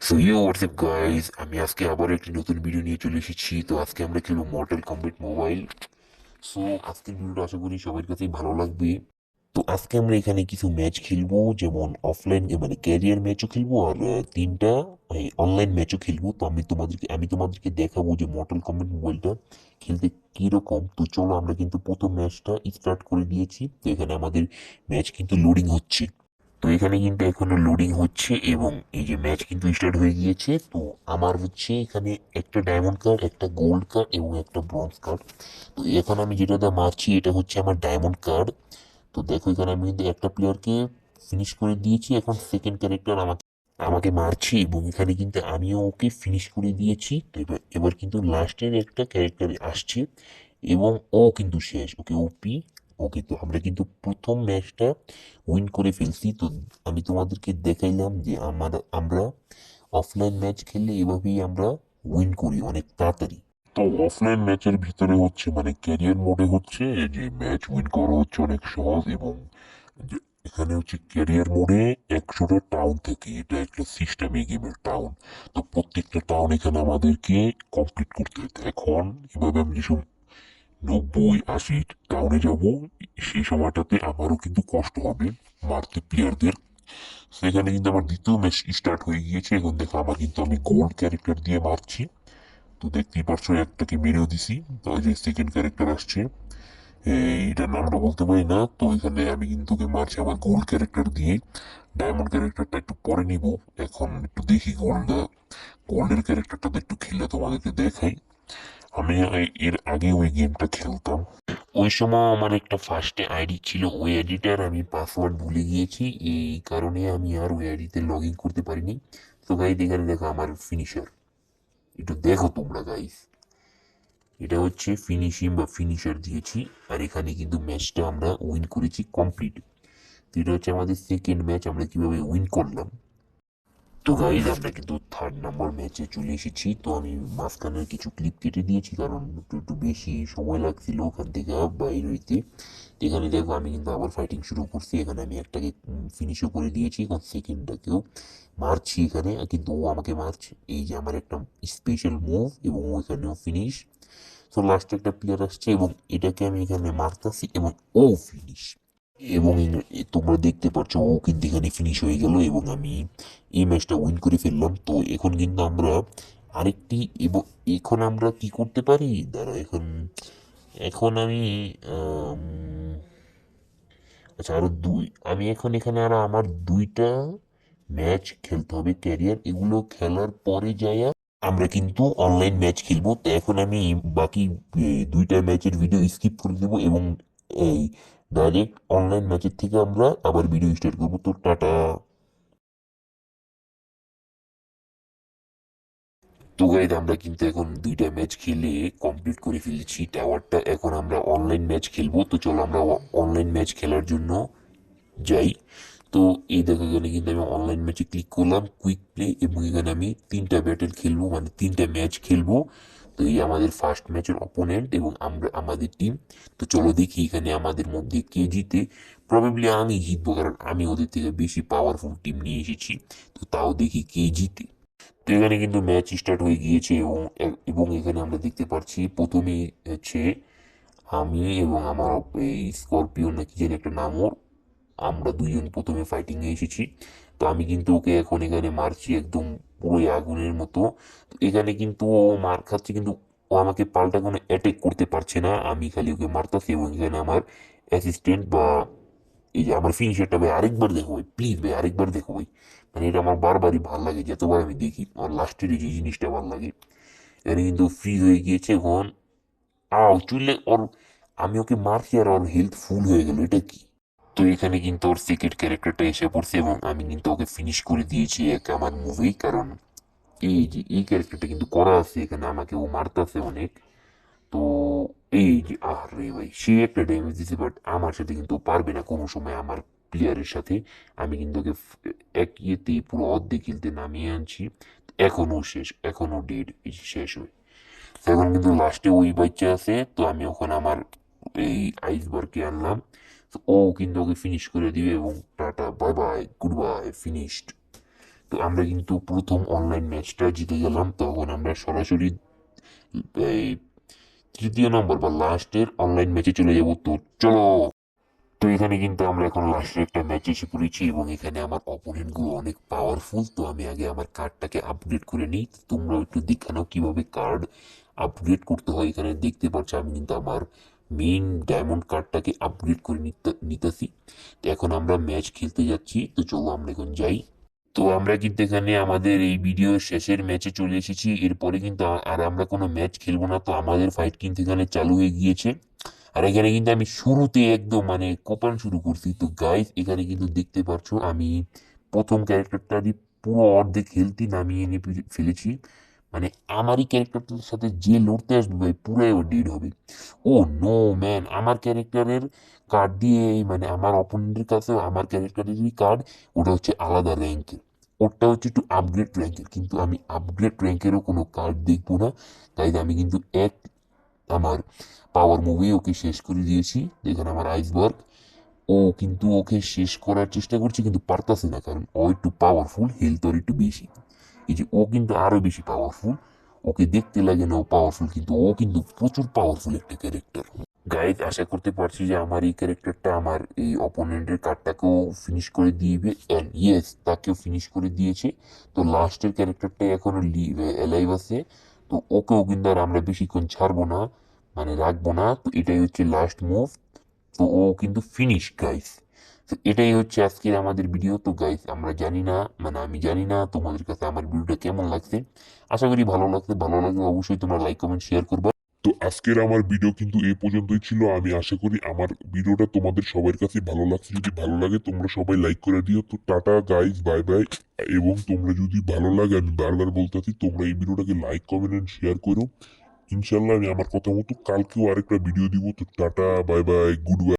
So you WhatsApp guys, আমি আজকে আবার একটি নতুন ভিডিও নিয়ে চলে এসেছি। তো আজকে আমরা খেলবো মর্টাল কম্ব্যাট মোবাইল। সো আজকের ভিডিওটা আশা করি সবার কাছেই ভালো লাগবে। তো আজকে আমরা এখানে কিছু ম্যাচ খেলবো, যেমন অফলাইন মানে ক্যারিয়ার ম্যাচও খেলবো, আর তিনটা অনলাইন ম্যাচও খেলবো। তো আমি তোমাদেরকে দেখাবো যে মর্টাল কম্ব্যাট মোবাইলটা খেলতে কিরকম। তো চলো, আমরা কিন্তু প্রথম ম্যাচটা স্টার্ট করে দিয়েছি। তো এখানে আমাদের ম্যাচ কিন্তু লোডিং হচ্ছে। তো এখানে কিন্তু এখনো লোডিং হচ্ছে এবং এই যে ম্যাচ কিন্তু স্টার্ট হয়ে গিয়েছে। তো আমার হচ্ছে এখানে একটা ডায়মন্ড কার্ড, একটা গোল্ড কার্ড এবং একটা ব্রোঞ্জ কার্ড। তো এখন আমি যেটাতে মারছি এটা হচ্ছে আমার ডায়মন্ড কার্ড। তো দেখো, এখানে আমি কিন্তু একটা প্লেয়ারকে ফিনিশ করে দিয়েছি। এখন সেকেন্ড ক্যারেক্টার আমাকে আমাকে মারছি এবং এখানে কিন্তু আমিও ওকে ফিনিশ করে দিয়েছি। তো এবার এবার কিন্তু লাস্টের একটা ক্যারেক্টার আসছে এবং ও কিন্তু শেষ। ওকে ওপি। ওকে, তো আমরা কিন্তু প্রথম ম্যাচটা উইন করে ফেলছি। তো আমি তোমাদেরকে দেখাইলাম যে আমরা অফলাইন ম্যাচ খেললে এভাবেই আমরা উইন করি অনেক তাড়াতাড়ি। তো অফলাইন ম্যাচের ভিতরে হচ্ছে মানে ক্যারিয়ার মোডে হচ্ছে যে ম্যাচ উইন করা হচ্ছে অনেক সহজ, এবং যে এখানে হচ্ছে ক্যারিয়ার মোডে 100টা টাউন থেকে, এটা একটা সিস্টেম এই গেমের টাউন। তো প্রত্যেকটা টাউন এখানে আমাদেরকে কমপ্লিট করতে হতো। এখন এভাবে আমি যেসব 90-80 টাউনে যাব, সেই সময়টাতে আমারও কিন্তু কষ্ট হবে মারতে প্লেয়ারদের। সেখানে কিন্তু আমার দ্বিতীয় ম্যাচ স্টার্ট হয়ে গিয়েছে। এখন দেখো, আমি গোল্ড ক্যারেক্টার দিয়ে মারছি। তো দেখতেই পারছো, একটাকে মেরেও দিছি। তো ওই যে সেকেন্ড ক্যারেক্টার আসছে, এটার নামটা বলতে পারি না। তো এখানে আমি কিন্তু ওকে মারছি আমার গোল্ড ক্যারেক্টার দিয়ে। ডায়মন্ড ক্যারেক্টারটা একটু পরে নিব। এখন একটু দেখি গোল্ডের ক্যারেক্টারটা একটু খেলে তোমাদেরকে দেখাই। আমি এর আগে ওই গেমটা খেলতাম। ওই সময় আমার একটা ফার্স্টে আইডি ছিল, ওই আইডিটার আমি পাসওয়ার্ড ভুলে গিয়েছি। এই কারণে আমি আর ওই আইডিতে লগ ইন করতে পারিনি। তো গাইজ, এখানে দেখো আমার ফিনিশার, একটু দেখো তোমরা গাইজ। এটা হচ্ছে ফিনিশিং বা ফিনিশার দিয়েছি। আর এখানে কিন্তু ম্যাচটা আমরা উইন করেছি কমপ্লিট। তো এটা হচ্ছে আমাদের সেকেন্ড ম্যাচ, আমরা কিভাবে উইন করলাম। তো গাইজ, আমরা কিন্তু থার্ড নাম্বার ম্যাচে চলে এসেছি। তো আমি মাঝখানের কিছু ক্লিপ কেটে দিয়েছি, কারণ একটু একটু বেশি সময় লাগছিল ওখান থেকে বাইর হইতে। তো এখানে দেখো, আমি কিন্তু আবার ফাইটিং শুরু করছি। এখানে আমি একটাকে ফিনিশও করে দিয়েছি, এখন সেকেন্ডটাকেও মারছি এখানে, কিন্তু ও আমাকে মারছে। এই যে আমার একটা স্পেশাল মুভ, এবং ও এখানেও ফিনিশ। তো লাস্টে একটা প্লেয়ার আসছে এবং এটাকে আমি এখানে মারতাছি এবং ও ফিনিশ। এবং তোমরা দেখতে পাচ্ছ ও কিন্তু এখানে ফিনিশ হয়ে গেল এবং আমি এই ম্যাচটা উইন করে ফেললাম। তো এখন কিন্তু আমরা আরেকটি, এবং এখন আমরা কি করতে পারি, দাঁড়া, এখন এখন আমি আম, আচ্ছা, আরো দুই, আমি এখন এখানে আরো আমার দুইটা ম্যাচ খেলতে হবে ক্যারিয়ার। এগুলো খেলার পরে যাইয়া আমরা কিন্তু অনলাইন ম্যাচ খেলবো। তো এখন আমি বাকি দুইটা ম্যাচের ভিডিও স্কিপ করে দেবো এবং এই ডাইরেক্ট অনলাইন ম্যাচের থেকে আমরা আবার ভিডিও স্টার্ট করবো। তো টাটা। তো গাইজ, আমরা কিন্তু এখন দুইটা ম্যাচ খেলে কমপ্লিট করে ফেলেছি টাওয়ারটা। এখন আমরা অনলাইন ম্যাচ খেলবো। তো চলো, আমরা অনলাইন ম্যাচ খেলার জন্য যাই। তো এই দেখো, এখানে কিন্তু আমি অনলাইন ম্যাচে ক্লিক করলাম, কুইক প্লে, এবং এখানে আমি তিনটা ব্যাটেল খেলবো, মানে তিনটা ম্যাচ খেলবো। তো এই আমাদের ফার্স্ট ম্যাচের অপোনেন্ট এবং আমরা আমাদের টিম। তো চলো দেখি এখানে আমাদের মধ্যে কে জিতে। প্রবাবলি আমি জিতবো, কারণ আমি ওদের থেকে বেশি পাওয়ারফুল টিম নিয়ে এসেছি। তো তাও দেখি কে জিতে। তো এখানে কিন্তু ম্যাচ স্টার্ট হয়ে গিয়েছে এবং এবং এখানে আমরা দেখতে পাচ্ছি প্রথমে হচ্ছে আমি এবং আমার এই স্করপিও নাকি যেন একটা নাম ওর, আমরা দুইজন প্রথমে ফাইটিং এ এসেছি। তো আমি কিন্তু ওকে এখন এখানে মারছি একদম পুরোই আগুনের মতো। তো এখানে কিন্তু ও মার খাচ্ছে, কিন্তু ও আমাকে পাল্টা কোনো অ্যাটাক করতে পারছে না। আমি খালি ওকে মারতাছি এবং এখানে আমার অ্যাসিস্ট্যান্ট বা এই যে আমার ফিনিশারটা, ভাই আরেকবার দেখো ভাই, প্লিজ ভাই আরেকবার দেখো ভাই। মানে এটা আমার বারবারই ভাল লাগে, যতবার আমি দেখি আমার লাস্টের এই যে জিনিসটা ভাল লাগে। এখানে কিন্তু ফ্রিজ হয়ে গিয়েছে এখন। চুললে ওর, আমি ওকে মারছি আর ওর হেলথ ফুল হয়ে গেল, এটা কি? তো এখানে কিন্তু ওর সিক্রেট ক্যারেক্টারটা এসে পড়ছে এবং আমি কিন্তু ওকে ফিনিশ করে দিয়েছি এক আমার মুভি, কারণ এই যে এই ক্যারেক্টারটা কিন্তু করা আছে এখানে, আমাকে ও মারতাছে অনেক। তো এই যে আরে ভাই, সে একটা ড্যামেজ দিছে, বাট আমার সাথে কিন্তু ও পারবে না কোনো সময় আমার প্লেয়ারের সাথে। আমি কিন্তু ওকে এক ইয়েতেই পুরো অর্ধেক খেলতে নামিয়ে আনছি। এখনো শেষ, এখনো ডেড, শেষ হয়ে। এখন কিন্তু লাস্টে ওই বাচ্চা আছে। তো আমি ওখানে আমার এই আইসবারকে আনলাম। তো ও কিন্তু ওকে ফিনিশ করে দিবে এবং tata bye bye good bye finished. তো তো আমরা কিন্তু প্রথম অনলাইন ম্যাচটা জিতে গেলাম। তখন আমরা সরাসরি এই তৃতীয় নম্বর বা লাস্টের অনলাইন ম্যাচে চলে যাব। তো চলো। তো এখানে কিন্তু আমরা এখন লাস্টের একটা ম্যাচ এসে পড়েছি এবং এখানে আমার অপোনেন্ট গুলো অনেক পাওয়ারফুল। তো আমি আগে আমার কার্ডটাকে আপগ্রেড করে নিই। তোমরা একটু দেখে নাও কিভাবে কার্ড আপগ্রেড করতে হয়। এখানে দেখতে পাচ্ছ আমি কিন্তু আমার মেইন ডায়মন্ড কার্ডটাকে আপগ্রেড করে নিতেছি। তো এখন আমরা ম্যাচ খেলতে যাচ্ছি। তো চলো আমরা এখন যাই। তো আমরা কিন্তু এখানে আমাদের এই ভিডিওর শেষের ম্যাচে চলে এসেছি। এরপরে কিন্তু আর আমরা কোনো ম্যাচ খেলবো না। তো আমাদের ফাইট কিন্তু এখানে চালু হয়ে গিয়েছে। আর এখানে কিন্তু আমি শুরুতে একদম মানে কোপান শুরু করছি। তো গাইস এখানে কিন্তু দেখতে পাচ্ছ আমি প্রথম ক্যারেক্টারটা দিয়ে পুরো অর্ধেক হেলথই নামিয়ে এনে ফেলেছি। মানে আমারই ক্যারেক্টারটার সাথে যে লড়তে আসবে ভাই পুরাই ও ডেড হবে। ও নো ম্যান, আমার ক্যারেক্টারের কার্ড দিয়ে মানে আমার অপোনেন্টের কাছে আমার ক্যারেক্টারেরই কার্ড, ওটা হচ্ছে আলাদা র্যাঙ্কের। ওটা হচ্ছে একটু আপগ্রেড র্যাঙ্কের, কিন্তু আমি আপগ্রেড র্যাঙ্কেরও কোনো কার্ড দেখবো না। তাই আমি কিন্তু আমার পাওয়ার মুভে ওকে শেষ করে দিয়েছি। দেখেন আমার আইসবার্গ, ও কিন্তু ওকে শেষ করার চেষ্টা করছে কিন্তু পারতাছে না, কারণ ও একটু পাওয়ারফুল, হেলথ ওর একটু বেশি। এই যে ও কিন্তু আরো বেশি পাওয়ারফুল। ওকে দেখতে লাগে না ও পাওয়ারফুল, কিন্তু ও কিন্তু প্রচুর পাওয়ারফুল একটা ক্যারেক্টার। গাইজ আশা করতে পারছি যে আমার এই ক্যারেক্টারটা আমার এই অপোনেন্টের কার্ডটাকেও ফিনিশ করে দিবে। অ্যান্ড ইয়েস, তাকেও ফিনিশ করে দিয়েছে। তো লাস্টের ক্যারেক্টারটা এখনো অ্যালাইভ আছে। তো ওকেও কিন্তু আর আমরা বেশিক্ষণ ছাড়বো না, মানে রাখবো না। তো এটাই হচ্ছে লাস্ট মুভ। তো ও কিন্তু ফিনিশ গাইস। তো এটাই হচ্ছে আজকের আমাদের ভিডিও। তো গাইস আমরা জানি না, মানে আমি জানি না তোমাদের কাছে আমার ভিডিওটা কেমন লাগছে। আশা করি ভালো লাগছে। ভালো লাগলে অবশ্যই তোমরা লাইক কমেন্ট শেয়ার করবে। তো আজকের আমার ভিডিও কিন্তু এই পর্যন্তই ছিল। আমি আশা করি আমার ভিডিওটা তোমাদের সবার কাছে ভালো লাগছে। যদি ভালো লাগে তোমরা সবাই লাইক করে দিও। তো টাটা গাইজ, বাই বাই। এবং তোমরা যদি ভালো লাগে, আমি বারবার বলতেছি, তোমরা এই ভিডিওটাকে লাইক কমেন্ট এন্ড শেয়ার করো। ইনশাল্লাহ আমি আমার কথা মতো কালকেও আরেকটা ভিডিও দিব। তো tata, bye bye, good bye.